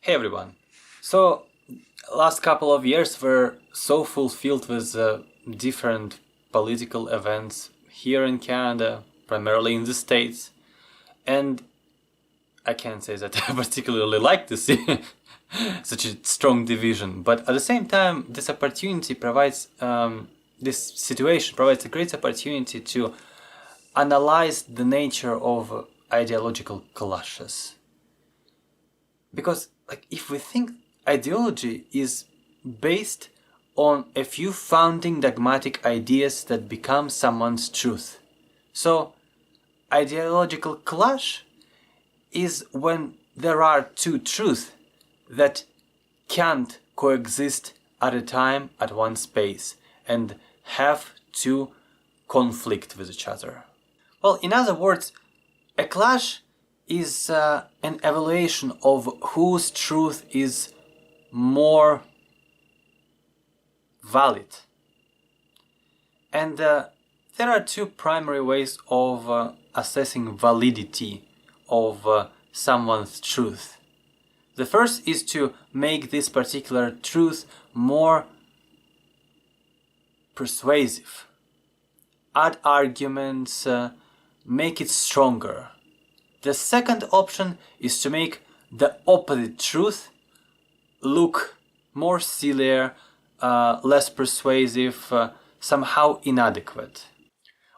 Hey everyone. So, last couple of years were so fulfilled with different political events here in Canada, primarily in the States, and I can't say that I particularly like to see such a strong division, but at the same time, this opportunity provides, this situation provides a great opportunity to analyze the nature of ideological clashes. Because if we think ideology is based on a few founding dogmatic ideas that become someone's truth. So ideological clash is when there are two truths that can't coexist at a time at one space and have to conflict with each other. Well, in other words, a clash is an evaluation of whose truth is more valid. And there are two primary ways of assessing validity of someone's truth. The first is to make this particular truth more persuasive. Add arguments, make it stronger. The second option is to make the opposite truth look more sillier, less persuasive, somehow inadequate.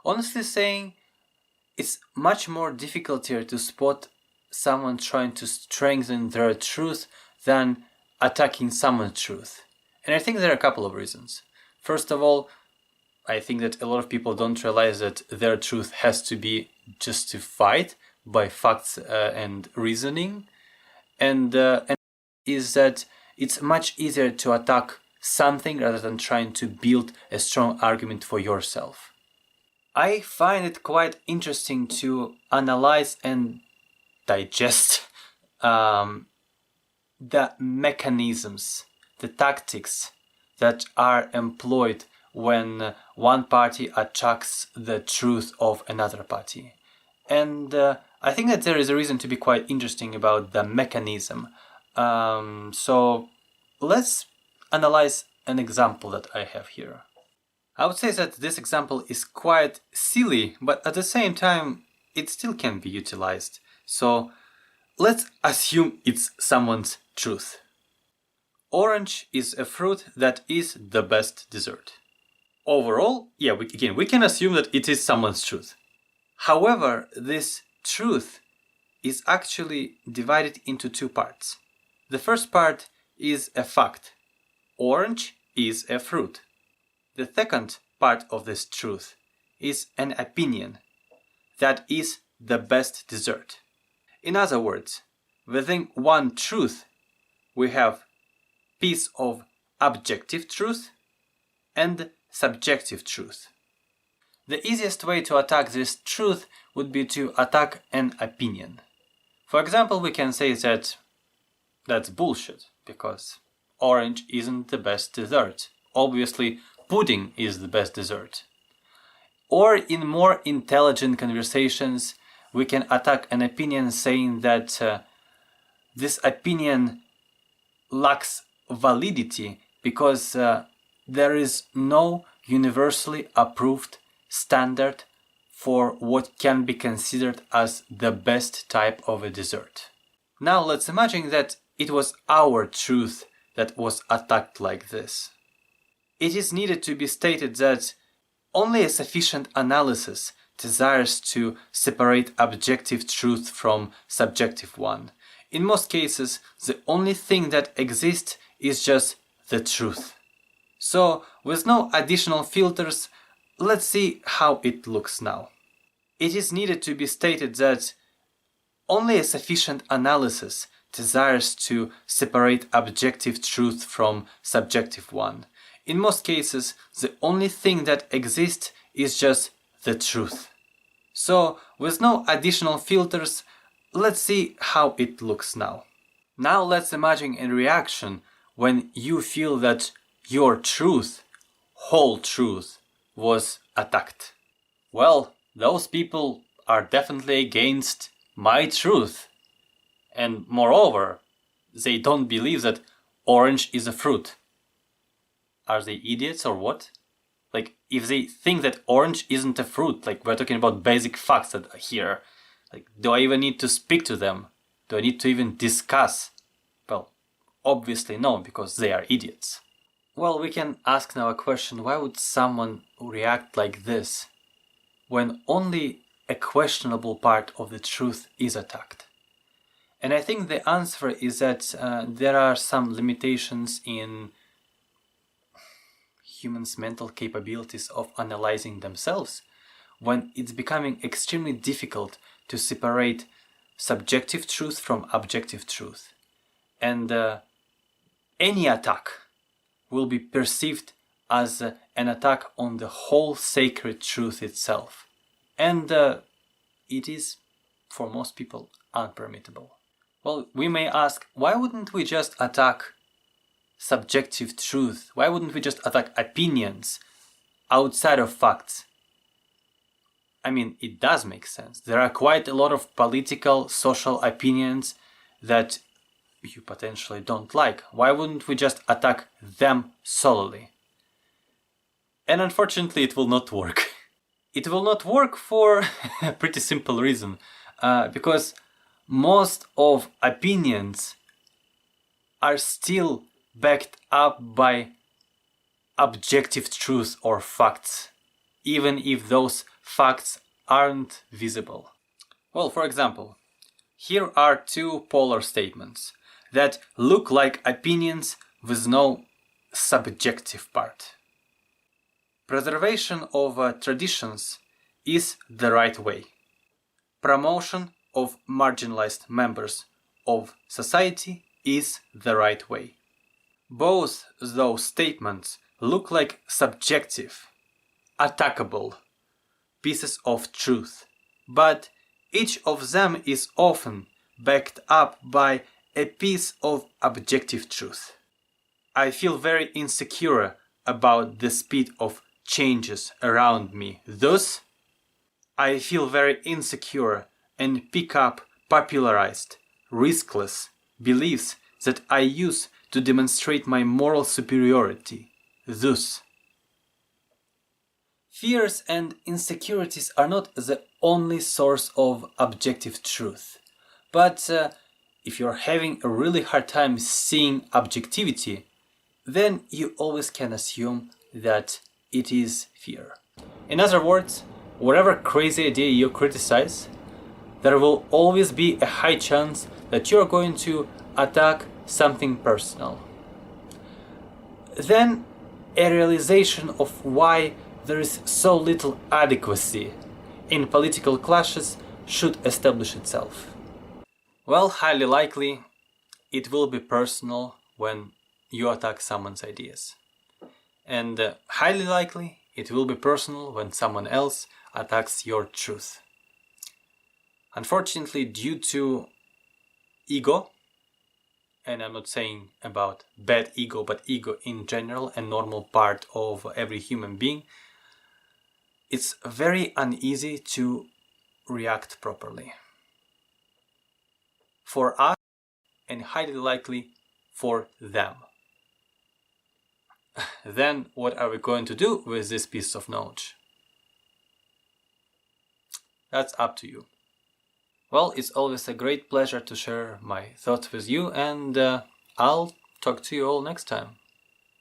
Honestly saying, it's much more difficult here to spot someone trying to strengthen their truth than attacking someone's truth. And I think there are a couple of reasons. First of all, I think that a lot of people don't realize that their truth has to be justified by facts and reasoning, and is that it's much easier to attack something rather than trying to build a strong argument for yourself. I find it quite interesting to analyze and digest the mechanisms, the tactics that are employed when one party attacks the truth of another party. And I think that there is a reason to be quite interesting about the mechanism. So let's analyze an example that I have here. I would say that this example is quite silly, but at the same time it still can be utilized. So let's assume it's someone's truth. Orange is a fruit that is the best dessert. Overall, we can assume that it is someone's truth. However, this truth is actually divided into two parts. The first part is a fact. Orange is a fruit. The second part of this truth is an opinion. That is the best dessert. In other words, within one truth, we have piece of objective truth and subjective truth. The easiest way to attack this truth would be to attack an opinion. For example, we can say that that's bullshit, because orange isn't the best dessert. Obviously, pudding is the best dessert. Or in more intelligent conversations, we can attack an opinion saying that this opinion lacks validity because there is no universally approved standard for what can be considered as the best type of a dessert. Now let's imagine that it was our truth that was attacked like this. It is needed to be stated that only a sufficient analysis desires to separate objective truth from subjective one. In most cases, the only thing that exists is just the truth. So, with no additional filters, let's see how it looks now. It is needed to be stated that only a sufficient analysis desires to separate objective truth from subjective one. In most cases, the only thing that exists is just the truth. So, with no additional filters, let's see how it looks now. Now let's imagine a reaction when you feel that your truth, whole truth, was attacked. Well, those people are definitely against my truth. And moreover, they don't believe that orange is a fruit. Are they idiots or what? Like, if they think that orange isn't a fruit, like, we're talking about basic facts that are here. Like, do I even need to speak to them? Do I need to even discuss? Well, obviously no, because they are idiots. Well, we can ask now a question: why would someone react like this when only a questionable part of the truth is attacked? And I think the answer is that there are some limitations in humans' mental capabilities of analyzing themselves when it's becoming extremely difficult to separate subjective truth from objective truth. And any attack will be perceived as an attack on the whole sacred truth itself. And it is, for most people, unpermittable. Well, we may ask, why wouldn't we just attack subjective truth? Why wouldn't we just attack opinions outside of facts? I mean, it does make sense. There are quite a lot of political, social opinions that you potentially don't like. Why wouldn't we just attack them solely? And unfortunately, it will not work. It will not work for a pretty simple reason. Because most of opinions are still backed up by objective truth or facts, even if those facts aren't visible. Well, for example, here are two polar statements that look like opinions with no subjective part. Preservation of traditions is the right way. Promotion of marginalized members of society is the right way. Both those statements look like subjective, attackable pieces of truth, but each of them is often backed up by a piece of objective truth. I feel very insecure about the speed of changes around me. Thus, I feel very insecure and pick up popularized, riskless beliefs that I use to demonstrate my moral superiority. Thus, fears and insecurities are not the only source of objective truth. But if you're having a really hard time seeing objectivity, then you always can assume that it is fear. In other words, whatever crazy idea you criticize, there will always be a high chance that you're going to attack something personal. Then a realization of why there is so little adequacy in political clashes should establish itself. Well, highly likely it will be personal when you attack someone's ideas. And highly likely it will be personal when someone else attacks your truth. Unfortunately, due to ego, and I'm not saying about bad ego, but ego in general, a normal part of every human being, it's very uneasy to react properly. For us, and highly likely for them. Then what are we going to do with this piece of knowledge? That's up to you. Well, it's always a great pleasure to share my thoughts with you, and I'll talk to you all next time.